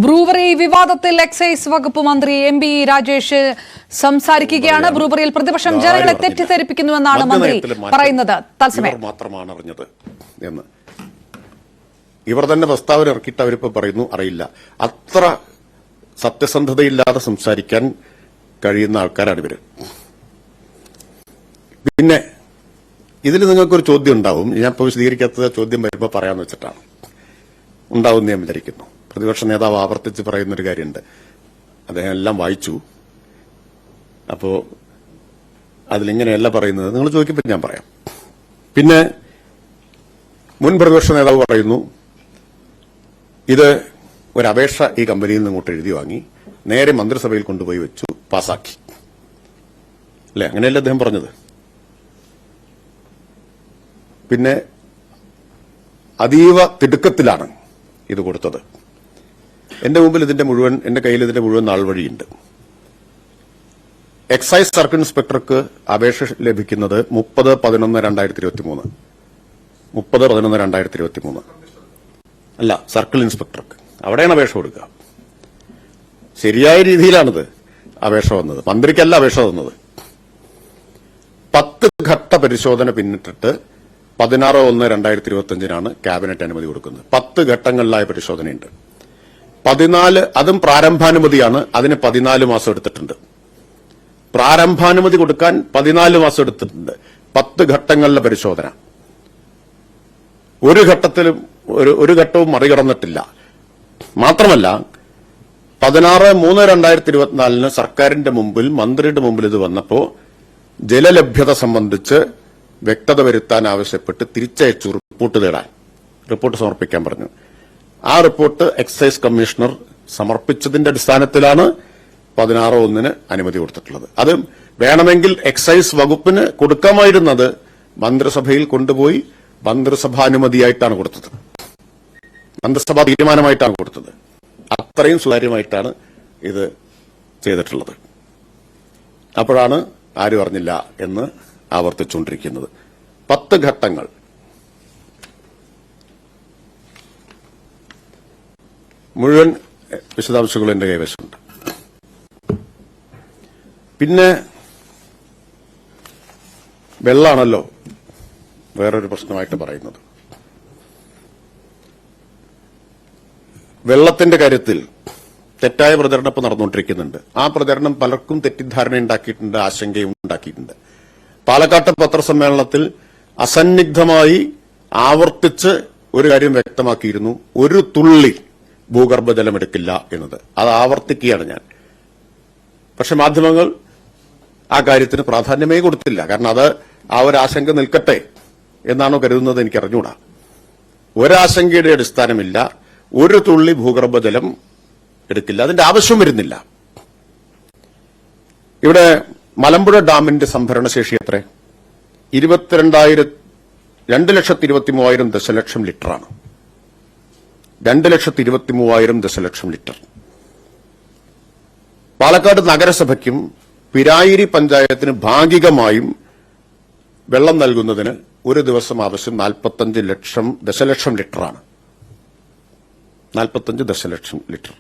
Brewery വിവാദത്തിൽ excise വകുപ്പ് മന്ത്രി എം.ബി. രാജേഷ് സംസാരിക്കുകയാണ്. ബ്രൂവറിയിൽ പ്രതിപക്ഷം ജനങ്ങളെ തെറ്റിദ്ധരിപ്പിക്കുന്നുവെന്നാണ് മന്ത്രി പറയുന്നത്. തത്സമയം മാത്രമാണ് അറിഞ്ഞത് എന്ന് ഇവർ തന്നെ പ്രസ്താവന ഇറക്കിയിട്ട് അവരിപ്പോ പറയുന്നു അറിയില്ല. അത്ര സത്യസന്ധതയില്ലാതെ സംസാരിക്കാൻ കഴിയുന്ന ആൾക്കാരാണ് ഇവര്. പിന്നെ ഇതിൽ നിങ്ങൾക്കൊരു ചോദ്യം ഉണ്ടാവും. ഞാൻ ഇപ്പോൾ വിശദീകരിക്കാത്ത ചോദ്യം വരുമ്പോൾ പറയാമെന്ന് വെച്ചിട്ടാണ്. ഉണ്ടാവും ഞാൻ വിചാരിക്കുന്നു. പ്രതിപക്ഷ നേതാവ് ആവർത്തിച്ച് പറയുന്നൊരു കാര്യമുണ്ട്. അദ്ദേഹം എല്ലാം വായിച്ചു. അപ്പോ അതിലിങ്ങനെയല്ല പറയുന്നത്. നിങ്ങൾ ചോദിക്കുമ്പോൾ ഞാൻ പറയാം. പിന്നെ മുൻ പ്രതിപക്ഷ നേതാവ് പറയുന്നു ഇത് ഒരു അപേക്ഷ ഈ കമ്പനിയിൽ നിന്ന് ഇങ്ങോട്ട് എഴുതി വാങ്ങി നേരെ മന്ത്രിസഭയിൽ കൊണ്ടുപോയി വെച്ചു, പാസാക്കി. അല്ലെ, അങ്ങനെയല്ലേ അദ്ദേഹം പറഞ്ഞത്? പിന്നെ അതീവ തിടുക്കത്തിലാണ് ഇത് കൊടുത്തത്. എന്റെ കയ്യിൽ ഇതിന്റെ മുഴുവൻ നാൾ വഴിയുണ്ട്. എക്സൈസ് സർക്കിൾ ഇൻസ്പെക്ടർക്ക് അപേക്ഷ ലഭിക്കുന്നത് 30/11/2023. 30/11/2023 അല്ല, സർക്കിൾ ഇൻസ്പെക്ടർക്ക്. അവിടെയാണ് അപേക്ഷ കൊടുക്കുക. ശരിയായ രീതിയിലാണിത് അപേക്ഷ വന്നത്. മന്ത്രിക്കല്ല അപേക്ഷ തന്നത്. 10 ഘട്ട പരിശോധന പിന്നിട്ടിട്ട് 16/1/2025 ക്യാബിനറ്റ് അനുമതി കൊടുക്കുന്നത്. 10 ഘട്ടങ്ങളിലായ പരിശോധനയുണ്ട്. 14 അതും പ്രാരംഭാനുമതിയാണ്. അതിന് 14 മാസം എടുത്തിട്ടുണ്ട്. പ്രാരംഭാനുമതി കൊടുക്കാൻ 14 മാസം എടുത്തിട്ടുണ്ട്. 10 ഘട്ടങ്ങളിലെ പരിശോധന. ഒരു ഘട്ടവും മറികടന്നിട്ടില്ല. മാത്രമല്ല 16/3/2024 സർക്കാരിന്റെ മുമ്പിൽ, മന്ത്രിയുടെ മുമ്പിൽ ഇത് വന്നപ്പോ ജലലഭ്യത സംബന്ധിച്ച് വ്യക്തത വരുത്താൻ ആവശ്യപ്പെട്ട് തിരിച്ചയച്ചു റിപ്പോർട്ട് സമർപ്പിക്കാൻ പറഞ്ഞു. ആ റിപ്പോർട്ട് എക്സൈസ് കമ്മീഷണർ സമർപ്പിച്ചതിന്റെ അടിസ്ഥാനത്തിലാണ് 16/1 അനുമതി കൊടുത്തിട്ടുള്ളത്. അത് വേണമെങ്കിൽ എക്സൈസ് വകുപ്പിന് കൊടുക്കാമായിരുന്നത് മന്ത്രിസഭയിൽ കൊണ്ടുപോയി മന്ത്രിസഭാനുമതിയായിട്ടാണ് കൊടുത്തത്. മന്ത്രിസഭാ തീരുമാനമായിട്ടാണ് കൊടുത്തത്. അത്രയും സുതാര്യമായിട്ടാണ് ഇത് ചെയ്തിട്ടുള്ളത്. അപ്പോഴാണ് ആരും അറിഞ്ഞില്ല എന്ന് ആവർത്തിച്ചുകൊണ്ടിരിക്കുന്നത്. 10 ഘട്ടങ്ങൾ. മുഴുവൻ വിശദാംശങ്ങളും എന്റെ കൈവശമുണ്ട്. പിന്നെ വെള്ളമാണല്ലോ വേറൊരു പ്രശ്നമായിട്ട് പറയുന്നത്. വെള്ളത്തിന്റെ കാര്യത്തിൽ തെറ്റായ പ്രചരണം ഇപ്പോൾ നടന്നുകൊണ്ടിരിക്കുന്നുണ്ട്. ആ പ്രചരണം പലർക്കും തെറ്റിദ്ധാരണ ഉണ്ടാക്കിയിട്ടുണ്ട്, ആശങ്കയും ഉണ്ടാക്കിയിട്ടുണ്ട്. പാലക്കാട്ടെ പത്രസമ്മേളനത്തിൽ അസന്നിഗ്ധമായി ആവർത്തിച്ച് ഒരു കാര്യം വ്യക്തമാക്കിയിരുന്നു: ഒരു തുള്ളി ഭൂഗർഭജലം എടുക്കില്ല എന്നത്. അത് ആവർത്തിക്കുകയാണ് ഞാൻ. പക്ഷെ മാധ്യമങ്ങൾ ആ കാര്യത്തിന് പ്രാധാന്യമേ കൊടുത്തില്ല. കാരണം അത് ആ ഒരു ആശങ്ക നിൽക്കട്ടെ എന്നാണോ കരുതുന്നത് എനിക്കറിഞ്ഞൂടാ. ഒരാശങ്കയുടെ അടിസ്ഥാനമില്ല. ഒരു തുള്ളി ഭൂഗർഭജലം എടുക്കില്ല. അതിന്റെ ആവശ്യം വരുന്നില്ല. ഇവിടെ മലമ്പുഴ ഡാമിന്റെ സംഭരണശേഷി എത്ര? 2,23,000 ദശലക്ഷം ലിറ്ററാണ്. 2,23,000 ദശലക്ഷം ലിറ്റർ. പാലക്കാട് നഗരസഭയ്ക്കും പിരായിരി പഞ്ചായത്തിന് ഭാഗികമായും വെള്ളം നൽകുന്നതിന് ഒരു ദിവസം ആവശ്യം 45 ദശലക്ഷം ലിറ്ററാണ്. 45 ദശലക്ഷം ലിറ്റർ.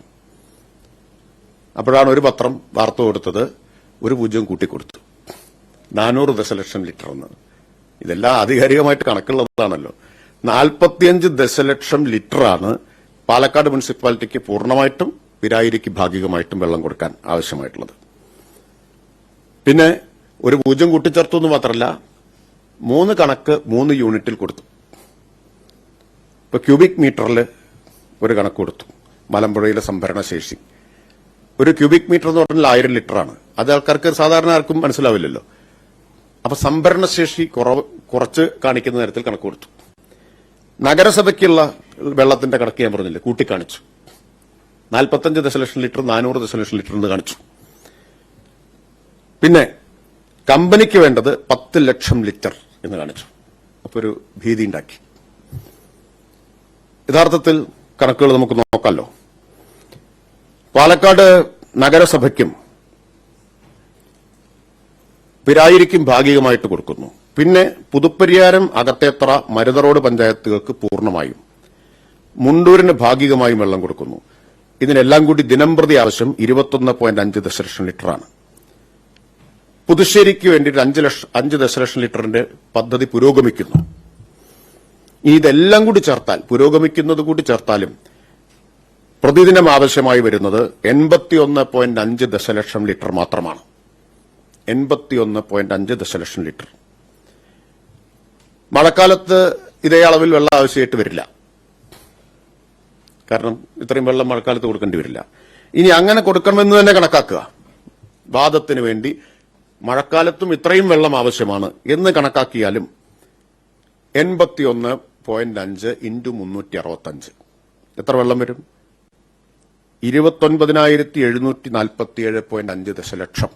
അപ്പോഴാണ് ഒരു പത്രം വാർത്ത കൊടുത്തത്, ഒരു 0 കൂട്ടിക്കൊടുത്തു, 400 ദശലക്ഷം ലിറ്റർ എന്ന്. ഇതെല്ലാം ആധികാരികമായിട്ട് കണക്കുള്ളതാണല്ലോ. 45 ദശലക്ഷം ലിറ്ററാണ് പാലക്കാട് മുനിസിപ്പാലിറ്റിക്ക് പൂർണ്ണമായിട്ടും പിരായിരിക്ക് ഭാഗികമായിട്ടും വെള്ളം കൊടുക്കാൻ ആവശ്യമായിട്ടുള്ളത്. പിന്നെ ഒരു 0 കൂട്ടിച്ചേർത്തു എന്ന് മാത്രമല്ല, 3 കണക്ക് 3 യൂണിറ്റിൽ കൊടുത്തു. ഇപ്പൊ ക്യൂബിക് മീറ്ററിൽ ഒരു കണക്ക് കൊടുത്തു. മലമ്പുഴയിലെ സംഭരണശേഷി ഒരു ക്യൂബിക് മീറ്റർ എന്ന് പറഞ്ഞാൽ 1000 ലിറ്ററാണ്. അത് ആൾക്കാർക്ക് സാധാരണ ആർക്കും മനസ്സിലാവില്ലല്ലോ. അപ്പൊ സംഭരണശേഷി കുറച്ച് കാണിക്കുന്ന തരത്തിൽ കണക്ക് കൊടുത്തു. നഗരസഭയ്ക്കുള്ള വെള്ളത്തിന്റെ കണക്ക് ഞാൻ പറഞ്ഞില്ലേ, കൂട്ടിക്കാണിച്ചു. 45 ദശലക്ഷം ലിറ്റർ, 400 ദശലക്ഷം ലിറ്റർ എന്ന് കാണിച്ചു. പിന്നെ കമ്പനിക്ക് വേണ്ടത് 10 ലക്ഷം ലിറ്റർ എന്ന് കാണിച്ചു. അപ്പൊ ഒരു ഭീതി ഉണ്ടാക്കി. യഥാർത്ഥത്തിൽ കണക്കുകൾ നമുക്ക് നോക്കാമല്ലോ. പാലക്കാട് നഗരസഭയ്ക്കും പിരായിരിക്കും ഭാഗികമായിട്ട് കൊടുക്കുന്നു. പിന്നെ പുതുപ്പരിയാരം, അകത്തേത്തറ, മരുതറോഡ് പഞ്ചായത്തുകൾക്ക് പൂർണ്ണമായും, മുണ്ടൂരിന് ഭാഗികമായും വെള്ളം കൊടുക്കുന്നു. ഇതിനെല്ലാം കൂടി ദിനംപ്രതി ആവശ്യം 21.5 ദശലക്ഷം ലിറ്ററാണ്. പുതുശ്ശേരിക്ക് വേണ്ടി 5 ദശലക്ഷം ലിറ്ററിന്റെ പദ്ധതി പുരോഗമിക്കുന്നു. ഇതെല്ലാം കൂടി ചേർത്താൽ, പുരോഗമിക്കുന്നത് കൂടി ചേർത്താലും പ്രതിദിനം ആവശ്യമായി വരുന്നത് 81.5 ദശലക്ഷം ലിറ്റർ മാത്രമാണ്. 81.5 ദശലക്ഷം ലിറ്റർ. മഴക്കാലത്ത് ഇതേ അളവിൽ വെള്ളം ആവശ്യമായിട്ട് വരില്ല. കാരണം ഇത്രയും വെള്ളം മഴക്കാലത്ത് കൊടുക്കേണ്ടി വരില്ല. ഇനി അങ്ങനെ കൊടുക്കണമെന്ന് തന്നെ കണക്കാക്കുക. വാദത്തിന് വേണ്ടി മഴക്കാലത്തും ഇത്രയും വെള്ളം ആവശ്യമാണ് എന്ന് കണക്കാക്കിയാലും 81.5 × 365 എത്ര വെള്ളം വരും? 29,747.5 ദശലക്ഷം.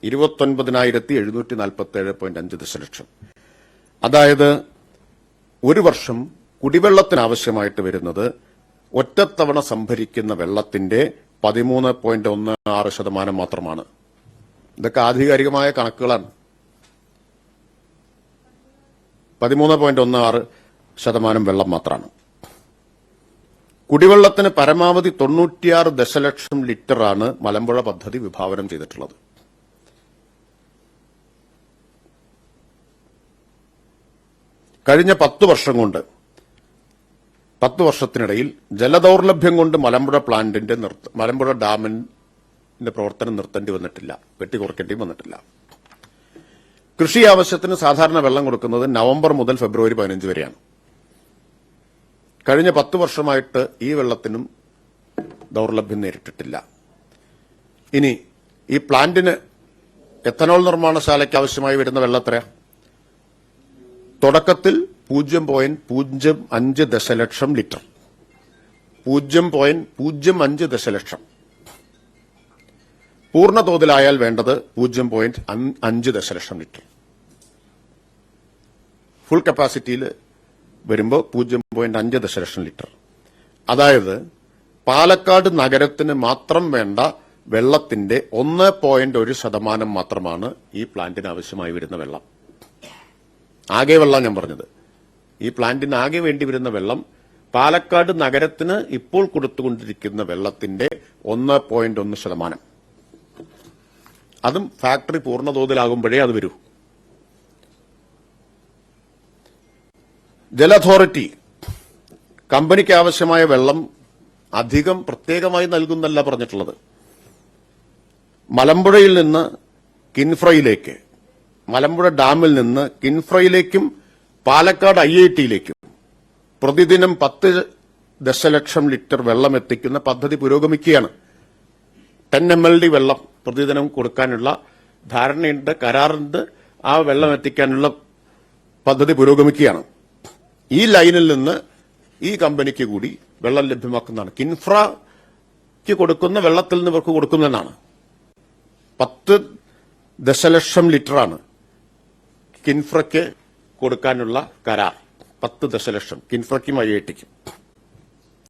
29,747.5 ദശലക്ഷം. അതായത് ഒരു വർഷം കുടിവെള്ളത്തിനാവശ്യമായിട്ട് വരുന്നത് ഒറ്റത്തവണ സംഭരിക്കുന്ന വെള്ളത്തിന്റെ 13.16% മാത്രമാണ്. ഇതൊക്കെ ആധികാരികമായ കണക്കുകളാണ്. 13.16% വെള്ളം മാത്രമാണ്. കുടിവെള്ളത്തിന് പരമാവധി 96 ദശലക്ഷം ലിറ്ററാണ് മലമ്പുഴ പദ്ധതി വിഭാവനം ചെയ്തിട്ടുള്ളത്. കഴിഞ്ഞ 10 വർഷം കൊണ്ട്, 10 വർഷത്തിനിടയിൽ ജലദൌർലഭ്യം കൊണ്ട് മലമ്പുഴ ഡാമിന്റെ പ്രവർത്തനം നിർത്തേണ്ടി വന്നിട്ടില്ല, വെട്ടിക്കുറയ്ക്കേണ്ടി വന്നിട്ടില്ല. കൃഷി ആവശ്യത്തിന് സാധാരണ വെള്ളം കൊടുക്കുന്നത് നവംബർ മുതൽ ഫെബ്രുവരി 15 വരെയാണ്. കഴിഞ്ഞ 10 വർഷമായിട്ട് ഈ വെള്ളത്തിനും ദൌർലഭ്യം നേരിട്ടിട്ടില്ല. ഇനി ഈ പ്ലാന്റിന്, എത്തനോൾ നിർമ്മാണശാലയ്ക്ക് ആവശ്യമായി വരുന്ന വെള്ളം എത്രയാ? തുടക്കത്തിൽ 0.05 ദശലക്ഷം ലിറ്റർ. 0.05 ദശലക്ഷം. പൂർണ്ണ തോതിലായാൽ വേണ്ടത് 0.5 ദശലക്ഷം ലിറ്റർ. ഫുൾ കപ്പാസിറ്റിയിൽ വരുമ്പോൾ 0.5 ദശലക്ഷം ലിറ്റർ. അതായത് പാലക്കാട് നഗരത്തിന് മാത്രം വേണ്ട വെള്ളത്തിന്റെ 1.1% മാത്രമാണ് ഈ പ്ലാന്റിന് ആവശ്യമായി വരുന്ന വെള്ളം. ആകെ വെള്ളം ഞാൻ പറഞ്ഞത്. ഈ പ്ലാന്റിന് ആകെ വേണ്ടി വരുന്ന വെള്ളം പാലക്കാട് നഗരത്തിന് ഇപ്പോൾ കൊടുത്തുകൊണ്ടിരിക്കുന്ന വെള്ളത്തിന്റെ 1.1%. അതും ഫാക്ടറി പൂർണ്ണതോതിലാകുമ്പോഴേ അത് വരൂ. ജല അതോറിറ്റി കമ്പനിക്ക് ആവശ്യമായ വെള്ളം അധികം പ്രത്യേകമായി നൽകുന്നല്ല പറഞ്ഞിട്ടുള്ളത്. മലമ്പുഴയിൽ നിന്ന് കിൻഫ്രയിലേക്ക്, മലമ്പുഴ ഡാമിൽ നിന്ന് കിൻഫ്രയിലേക്കും പാലക്കാട് IITയിലേക്കും പ്രതിദിനം 10 ദശലക്ഷം ലിറ്റർ വെള്ളം എത്തിക്കുന്ന പദ്ധതി പുരോഗമിക്കുകയാണ്. 10 MLD വെള്ളം പ്രതിദിനം കൊടുക്കാനുള്ള ധാരണയുണ്ട്, കരാറുണ്ട്. ആ വെള്ളം എത്തിക്കാനുള്ള പദ്ധതി പുരോഗമിക്കുകയാണ്. ഈ ലൈനിൽ നിന്ന് ഈ കമ്പനിക്ക് കൂടി വെള്ളം ലഭ്യമാക്കുന്നതാണ്. കിൻഫ്രയ്ക്ക് കൊടുക്കുന്ന വെള്ളത്തിൽ നിന്ന് ഇവർക്ക് കൊടുക്കുന്നതെന്നാണ്. 10 ദശലക്ഷം ലിറ്ററാണ് കിൻഫ്രയ്ക്ക് കൊടുക്കാനുള്ള കരാർ. 10 ദശലക്ഷം കിൻഫ്രയ്ക്കും IITക്കും.